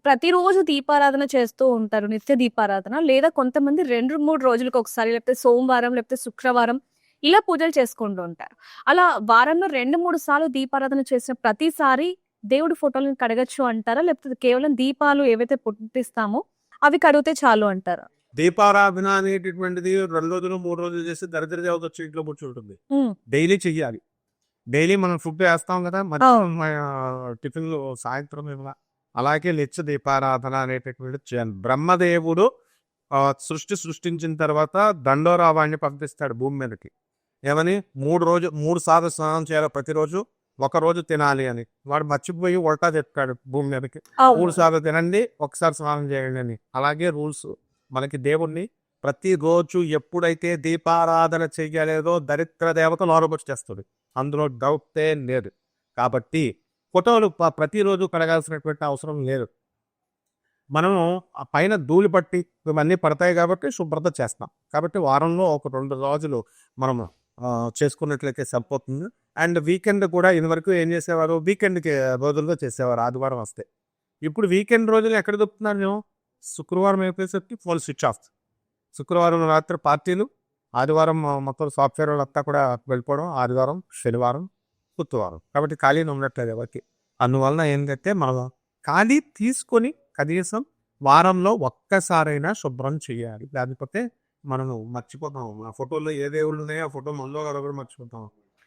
ప్రతిరోజు దీపారాధన చేస్తూ ఉంటారు. నిత్య దీపారాధన. లేదా కొంతమంది 2, 3 రోజులకొకసారి లేకపోతే సోమవారం, లేకపోతే శుక్రవారం ఇలా పూజలు చేసుకుంటూ ఉంటారు. అలా వారంలో 2, 3 సార్లు దీపారాధన చేసిన ప్రతిసారి దేవుడి ఫోటోలను కడగొచ్చు అంటారా? లేకపోతే కేవలం దీపాలు ఏవైతే పుట్టిస్తామో అవి కడిగితే చాలు అంటారా? దీపారాధన అనేటటువంటిది 2 రోజులు 3 రోజులు చేస్తే దరిద్ర దేవత వచ్చి ఇంట్లో కూర్చుంటుంది. హ్మ్. డైలీ చెయ్యాలి. డైలీ మనం ఫుడ్ వేస్తాం కదా, మధ్యాహ్నం టిఫిన్లు సాయంత్రం ఇవ్వ. అలాగే నిత్య దీపారాధన అనేటటువంటిది చేయాలి. బ్రహ్మదేవుడు సృష్టించిన తర్వాత దండోరావాన్ని పంపిస్తాడు భూమి మీదకి. ఏమని 3 సార్లు స్నానం చేయాలి ప్రతిరోజు, 1 రోజు తినాలి అని. వాడు మర్చిపోయి ఉల్టా చెప్తాడు భూమి మీదకి. 3 సార్లు తినండి, 1 సారి స్నానం చేయండి అని. అలాగే రూల్స్ మనకి దేవుణ్ణి ప్రతిరోజు ఎప్పుడైతే దీపారాధన చెయ్యలేదో దరిద్ర దేవత నోరబొచ్చి చేస్తుంది. అందులో డౌటే లేదు. కాబట్టి ఫోటోలు ప్రతిరోజు కడగాల్సినటువంటి అవసరం లేదు. మనము ఆ పైన ధూళి పట్టి ఇవన్నీ పడతాయి కాబట్టి శుభ్రత చేస్తాం. కాబట్టి వారంలో ఒక 2 రోజులు మనము చేసుకున్నట్లయితే సరిపోతుంది. అండ్ వీకెండ్ కూడా ఇదివరకు ఏం చేసేవారు, వీకెండ్కి రోజుల్లో చేసేవారు ఆదివారం వస్తే. ఇప్పుడు వీకెండ్ రోజులు ఎక్కడ దొరుకుతున్నారు మేము? శుక్రవారం అయిపోయేసరికి ఫోన్ స్విచ్ ఆఫ్. శుక్రవారం రాత్రి పార్టీలు, ఆదివారం మొత్తం సాఫ్ట్వేర్ వాళ్ళంతా కూడా వెళ్ళిపోవడం, ఆదివారం, శనివారం, శుక్రవారం. కాబట్టి ఖాళీని ఉండట్లేదు ఎవరికి. అందువలన ఏంటంటే మనం ఖాళీ తీసుకొని కనీసం వారంలో ఒక్కసారైనా శుభ్రం చేయాలి. లేకపోతే మనము మర్చిపోతాం. ఆ ఫోటోలో ఏ దేవుళ్ళు ఉన్నాయో ఆ ఫోటో మనలో కూడా మర్చిపోతాం.